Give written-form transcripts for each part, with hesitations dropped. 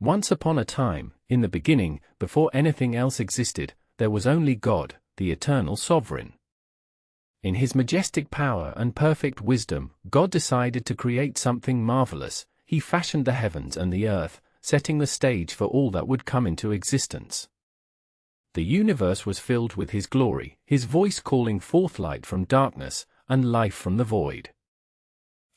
Once upon a time, in the beginning, before anything else existed, there was only God, the eternal sovereign. In his majestic power and perfect wisdom, God decided to create something marvelous. He fashioned the heavens and the earth, setting the stage for all that would come into existence. The universe was filled with his glory, his voice calling forth light from darkness, and life from the void.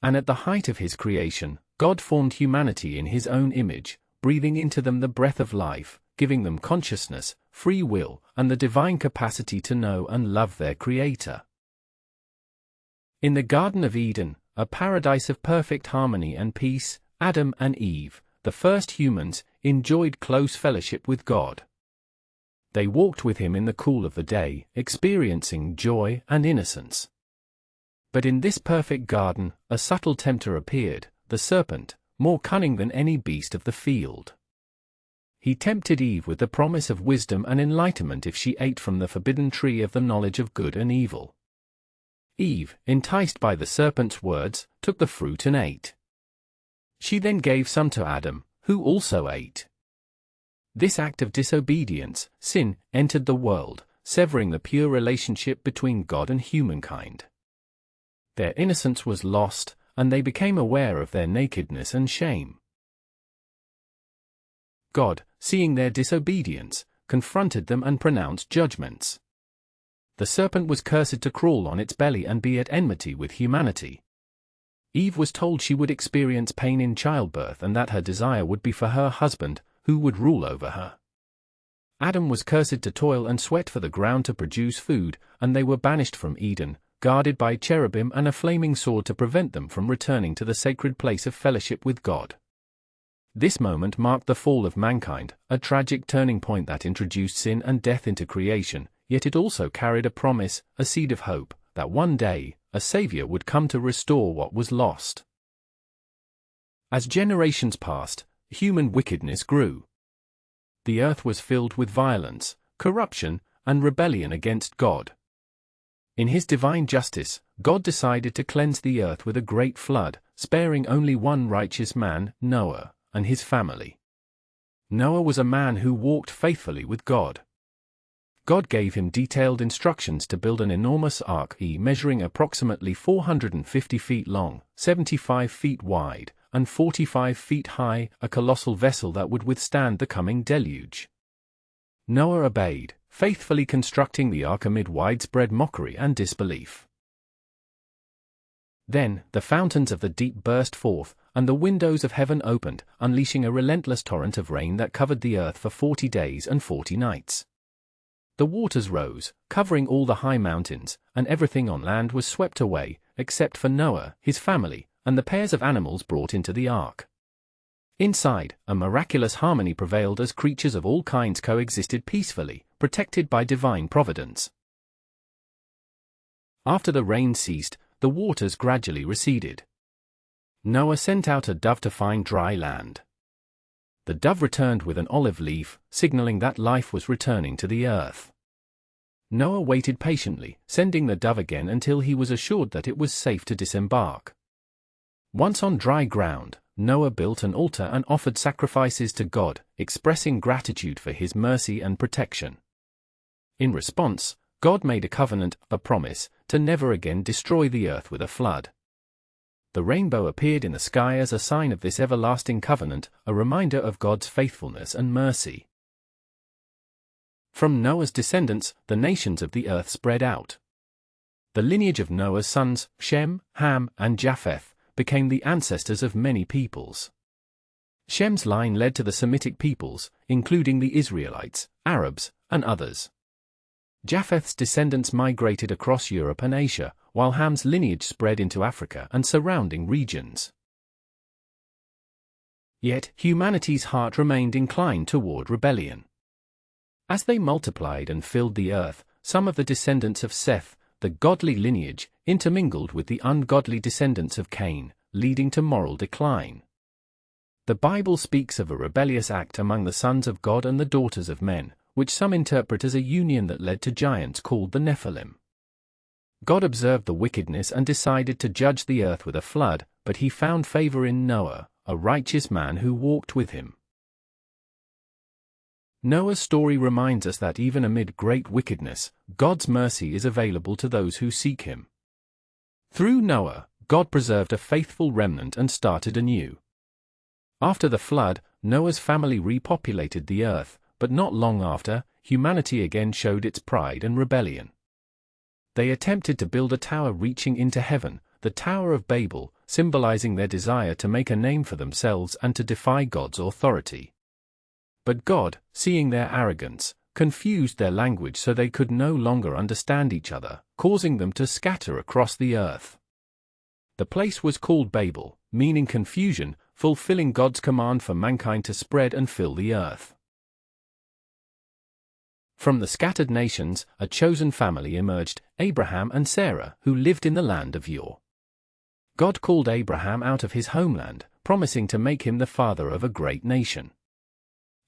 And at the height of his creation, God formed humanity in his own image, breathing into them the breath of life, giving them consciousness, free will, and the divine capacity to know and love their Creator. In the Garden of Eden, a paradise of perfect harmony and peace, Adam and Eve, the first humans, enjoyed close fellowship with God. They walked with him in the cool of the day, experiencing joy and innocence. But in this perfect garden, a subtle tempter appeared, the serpent, more cunning than any beast of the field. He tempted Eve with the promise of wisdom and enlightenment if she ate from the forbidden tree of the knowledge of good and evil. Eve, enticed by the serpent's words, took the fruit and ate. She then gave some to Adam, who also ate. This act of disobedience, sin, entered the world, severing the pure relationship between God and humankind. Their innocence was lost, and they became aware of their nakedness and shame. God, seeing their disobedience, confronted them and pronounced judgments. The serpent was cursed to crawl on its belly and be at enmity with humanity. Eve was told she would experience pain in childbirth and that her desire would be for her husband, who would rule over her. Adam was cursed to toil and sweat for the ground to produce food, and they were banished from Eden, guarded by cherubim and a flaming sword to prevent them from returning to the sacred place of fellowship with God. This moment marked the fall of mankind, a tragic turning point that introduced sin and death into creation, yet it also carried a promise, a seed of hope, that one day, a Savior would come to restore what was lost. As generations passed, human wickedness grew. The earth was filled with violence, corruption, and rebellion against God. In his divine justice, God decided to cleanse the earth with a great flood, sparing only one righteous man, Noah, and his family. Noah was a man who walked faithfully with God. God gave him detailed instructions to build an enormous ark, measuring approximately 450 feet long, 75 feet wide, and 45 feet high, a colossal vessel that would withstand the coming deluge. Noah obeyed, faithfully constructing the ark amid widespread mockery and disbelief. Then, the fountains of the deep burst forth, and the windows of heaven opened, unleashing a relentless torrent of rain that covered the earth for 40 days and 40 nights. The waters rose, covering all the high mountains, and everything on land was swept away, except for Noah, his family, and the pairs of animals brought into the ark. Inside, a miraculous harmony prevailed as creatures of all kinds coexisted peacefully, protected by divine providence. After the rain ceased, the waters gradually receded. Noah sent out a dove to find dry land. The dove returned with an olive leaf, signaling that life was returning to the earth. Noah waited patiently, sending the dove again until he was assured that it was safe to disembark. Once on dry ground, Noah built an altar and offered sacrifices to God, expressing gratitude for his mercy and protection. In response, God made a covenant, a promise, to never again destroy the earth with a flood. The rainbow appeared in the sky as a sign of this everlasting covenant, a reminder of God's faithfulness and mercy. From Noah's descendants, the nations of the earth spread out. The lineage of Noah's sons, Shem, Ham, and Japheth, became the ancestors of many peoples. Shem's line led to the Semitic peoples, including the Israelites, Arabs, and others. Japheth's descendants migrated across Europe and Asia, while Ham's lineage spread into Africa and surrounding regions. Yet, humanity's heart remained inclined toward rebellion. As they multiplied and filled the earth, some of the descendants of Seth, the godly lineage, intermingled with the ungodly descendants of Cain, leading to moral decline. The Bible speaks of a rebellious act among the sons of God and the daughters of men, which some interpret as a union that led to giants called the Nephilim. God observed the wickedness and decided to judge the earth with a flood, but he found favor in Noah, a righteous man who walked with him. Noah's story reminds us that even amid great wickedness, God's mercy is available to those who seek Him. Through Noah, God preserved a faithful remnant and started anew. After the flood, Noah's family repopulated the earth, but not long after, humanity again showed its pride and rebellion. They attempted to build a tower reaching into heaven, the Tower of Babel, symbolizing their desire to make a name for themselves and to defy God's authority. But God, seeing their arrogance, confused their language so they could no longer understand each other, causing them to scatter across the earth. The place was called Babel, meaning confusion, fulfilling God's command for mankind to spread and fill the earth. From the scattered nations, a chosen family emerged, Abraham and Sarah, who lived in the land of Ur. God called Abraham out of his homeland, promising to make him the father of a great nation.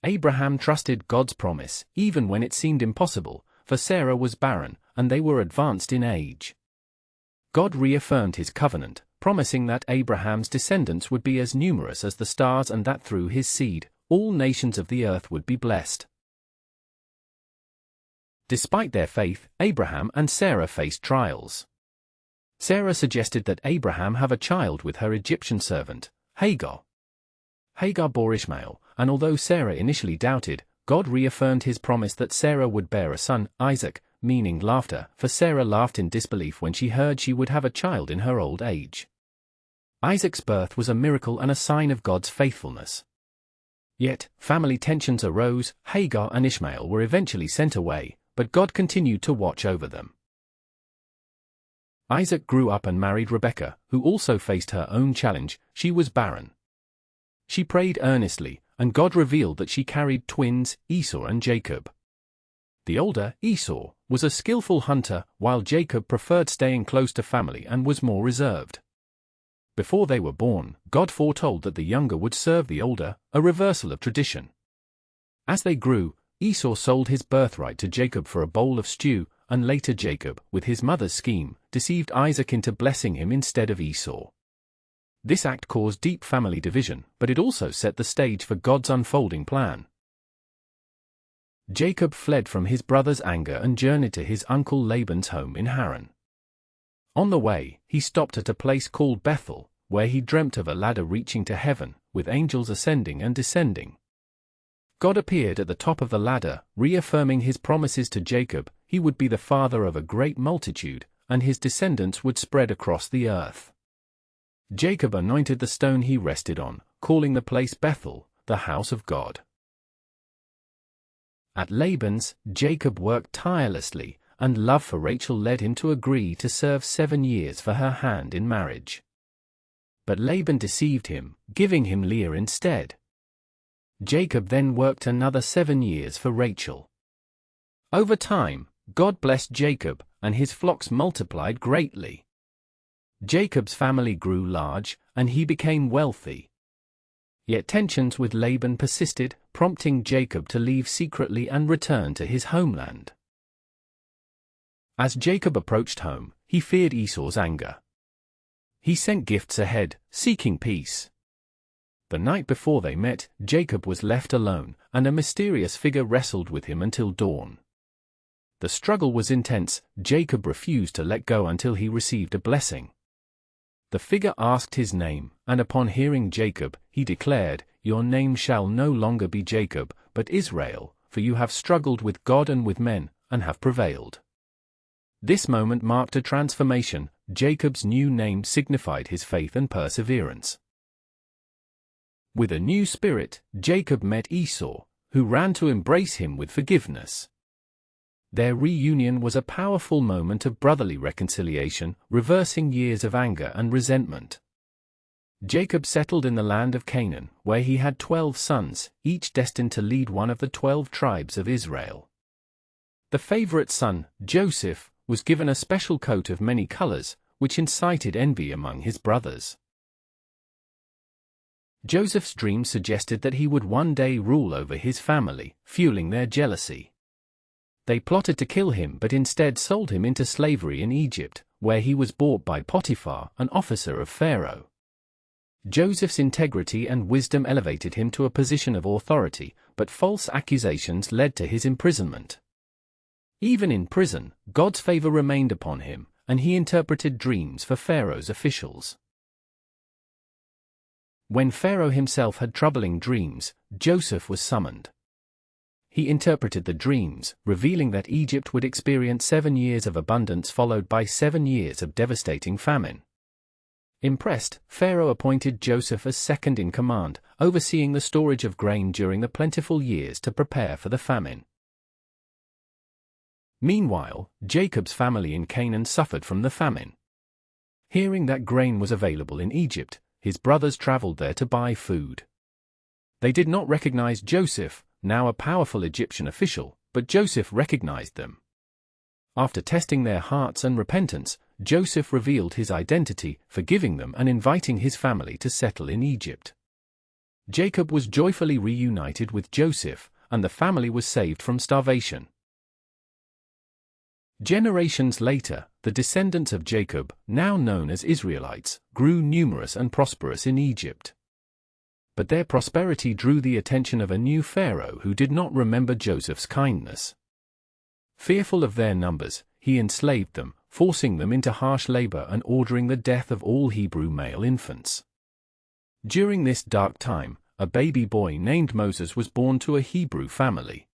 Abraham trusted God's promise, even when it seemed impossible, for Sarah was barren, and they were advanced in age. God reaffirmed his covenant, promising that Abraham's descendants would be as numerous as the stars and that through his seed, all nations of the earth would be blessed. Despite their faith, Abraham and Sarah faced trials. Sarah suggested that Abraham have a child with her Egyptian servant, Hagar. Hagar bore Ishmael, and although Sarah initially doubted, God reaffirmed his promise that Sarah would bear a son, Isaac, meaning laughter, for Sarah laughed in disbelief when she heard she would have a child in her old age. Isaac's birth was a miracle and a sign of God's faithfulness. Yet, family tensions arose, Hagar and Ishmael were eventually sent away, but God continued to watch over them. Isaac grew up and married Rebekah, who also faced her own challenge. She was barren. She prayed earnestly, and God revealed that she carried twins, Esau and Jacob. The older, Esau, was a skillful hunter, while Jacob preferred staying close to family and was more reserved. Before they were born, God foretold that the younger would serve the older, a reversal of tradition. As they grew, Esau sold his birthright to Jacob for a bowl of stew, and later Jacob, with his mother's scheme, deceived Isaac into blessing him instead of Esau. This act caused deep family division, but it also set the stage for God's unfolding plan. Jacob fled from his brother's anger and journeyed to his uncle Laban's home in Haran. On the way, he stopped at a place called Bethel, where he dreamt of a ladder reaching to heaven, with angels ascending and descending. God appeared at the top of the ladder, reaffirming his promises to Jacob. He would be the father of a great multitude, and his descendants would spread across the earth. Jacob anointed the stone he rested on, calling the place Bethel, the house of God. At Laban's, Jacob worked tirelessly, and love for Rachel led him to agree to serve 7 years for her hand in marriage. But Laban deceived him, giving him Leah instead. Jacob then worked another 7 years for Rachel. Over time, God blessed Jacob, and his flocks multiplied greatly. Jacob's family grew large, and he became wealthy. Yet tensions with Laban persisted, prompting Jacob to leave secretly and return to his homeland. As Jacob approached home, he feared Esau's anger. He sent gifts ahead, seeking peace. The night before they met, Jacob was left alone, and a mysterious figure wrestled with him until dawn. The struggle was intense. Jacob refused to let go until he received a blessing. The figure asked his name, and upon hearing Jacob, he declared, "Your name shall no longer be Jacob, but Israel, for you have struggled with God and with men, and have prevailed." This moment marked a transformation. Jacob's new name signified his faith and perseverance. With a new spirit, Jacob met Esau, who ran to embrace him with forgiveness. Their reunion was a powerful moment of brotherly reconciliation, reversing years of anger and resentment. Jacob settled in the land of Canaan, where he had 12 sons, each destined to lead one of the 12 tribes of Israel. The favorite son, Joseph, was given a special coat of many colors, which incited envy among his brothers. Joseph's dream suggested that he would one day rule over his family, fueling their jealousy. They plotted to kill him but instead sold him into slavery in Egypt, where he was bought by Potiphar, an officer of Pharaoh. Joseph's integrity and wisdom elevated him to a position of authority, but false accusations led to his imprisonment. Even in prison, God's favor remained upon him, and he interpreted dreams for Pharaoh's officials. When Pharaoh himself had troubling dreams, Joseph was summoned. He interpreted the dreams, revealing that Egypt would experience 7 years of abundance followed by 7 years of devastating famine. Impressed, Pharaoh appointed Joseph as second in command, overseeing the storage of grain during the plentiful years to prepare for the famine. Meanwhile, Jacob's family in Canaan suffered from the famine. Hearing that grain was available in Egypt, his brothers traveled there to buy food. They did not recognize Joseph, now a powerful Egyptian official, but Joseph recognized them. After testing their hearts and repentance, Joseph revealed his identity, forgiving them and inviting his family to settle in Egypt. Jacob was joyfully reunited with Joseph, and the family was saved from starvation. Generations later, the descendants of Jacob, now known as Israelites, grew numerous and prosperous in Egypt. But their prosperity drew the attention of a new Pharaoh who did not remember Joseph's kindness. Fearful of their numbers, he enslaved them, forcing them into harsh labor and ordering the death of all Hebrew male infants. During this dark time, a baby boy named Moses was born to a Hebrew family.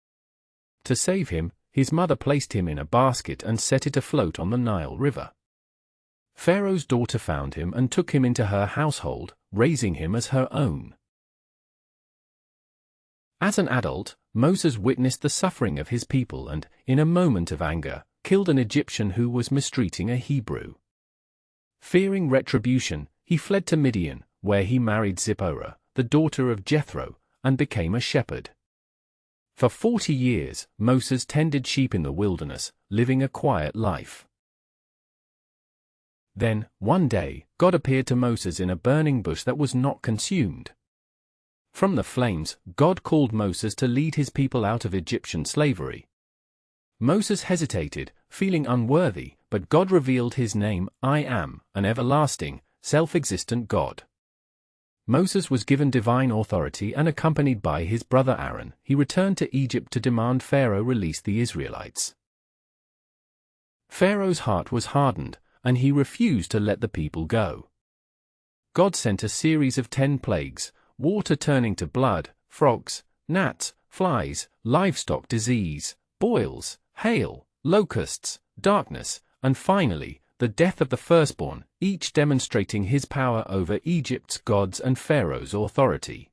To save him, his mother placed him in a basket and set it afloat on the Nile River. Pharaoh's daughter found him and took him into her household, raising him as her own. As an adult, Moses witnessed the suffering of his people and, in a moment of anger, killed an Egyptian who was mistreating a Hebrew. Fearing retribution, he fled to Midian, where he married Zipporah, the daughter of Jethro, and became a shepherd. For 40 years, Moses tended sheep in the wilderness, living a quiet life. Then, one day, God appeared to Moses in a burning bush that was not consumed. From the flames, God called Moses to lead his people out of Egyptian slavery. Moses hesitated, feeling unworthy, but God revealed his name, I Am, an everlasting, self-existent God. Moses was given divine authority and accompanied by his brother Aaron, he returned to Egypt to demand Pharaoh release the Israelites. Pharaoh's heart was hardened, and he refused to let the people go. God sent a series of 10 plagues, water turning to blood, frogs, gnats, flies, livestock disease, boils, hail, locusts, darkness, and finally, the death of the firstborn, each demonstrating his power over Egypt's gods and Pharaoh's authority.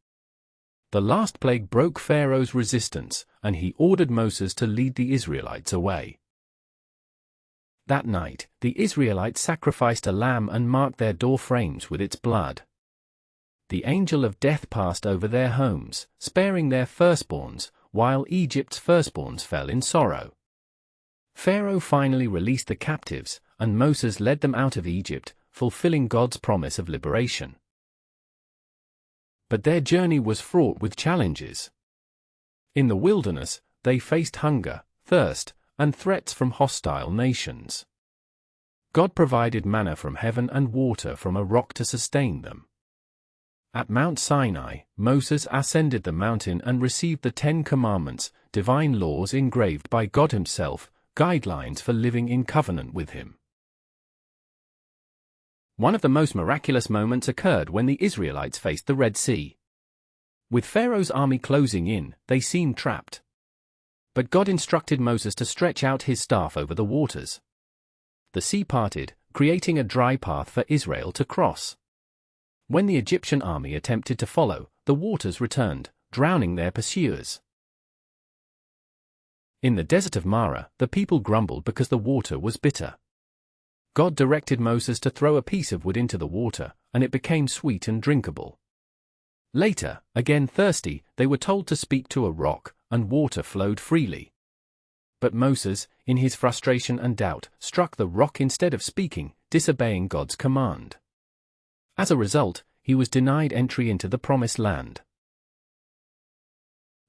The last plague broke Pharaoh's resistance, and he ordered Moses to lead the Israelites away. That night, the Israelites sacrificed a lamb and marked their door frames with its blood. The angel of death passed over their homes, sparing their firstborns, while Egypt's firstborns fell in sorrow. Pharaoh finally released the captives, and Moses led them out of Egypt, fulfilling God's promise of liberation. But their journey was fraught with challenges. In the wilderness, they faced hunger, thirst, and threats from hostile nations. God provided manna from heaven and water from a rock to sustain them. At Mount Sinai, Moses ascended the mountain and received the 10 Commandments, divine laws engraved by God himself, guidelines for living in covenant with him. One of the most miraculous moments occurred when the Israelites faced the Red Sea. With Pharaoh's army closing in, they seemed trapped. But God instructed Moses to stretch out his staff over the waters. The sea parted, creating a dry path for Israel to cross. When the Egyptian army attempted to follow, the waters returned, drowning their pursuers. In the desert of Marah, the people grumbled because the water was bitter. God directed Moses to throw a piece of wood into the water, and it became sweet and drinkable. Later, again thirsty, they were told to speak to a rock, and water flowed freely. But Moses, in his frustration and doubt, struck the rock instead of speaking, disobeying God's command. As a result, he was denied entry into the Promised Land.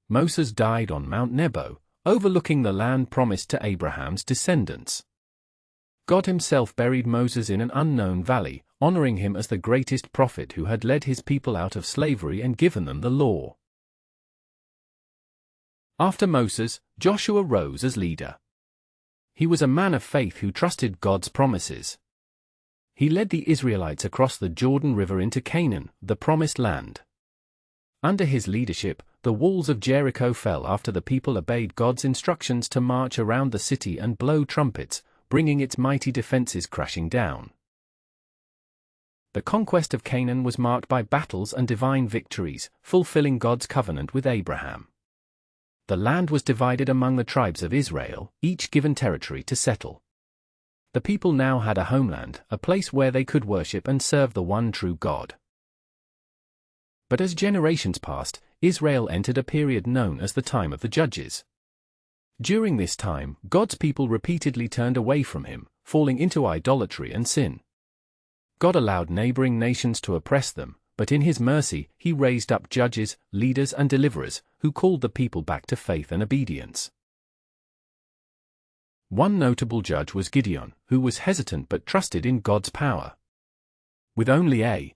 Moses died on Mount Nebo, overlooking the land promised to Abraham's descendants. God himself buried Moses in an unknown valley, honoring him as the greatest prophet who had led his people out of slavery and given them the law. After Moses, Joshua rose as leader. He was a man of faith who trusted God's promises. He led the Israelites across the Jordan River into Canaan, the promised land. Under his leadership, the walls of Jericho fell after the people obeyed God's instructions to march around the city and blow trumpets, bringing its mighty defenses crashing down. The conquest of Canaan was marked by battles and divine victories, fulfilling God's covenant with Abraham. The land was divided among the tribes of Israel, each given territory to settle. The people now had a homeland, a place where they could worship and serve the one true God. But as generations passed, Israel entered a period known as the time of the Judges. During this time, God's people repeatedly turned away from him, falling into idolatry and sin. God allowed neighboring nations to oppress them, but in his mercy, he raised up judges, leaders and deliverers, who called the people back to faith and obedience. One notable judge was Gideon, who was hesitant but trusted in God's power. With only a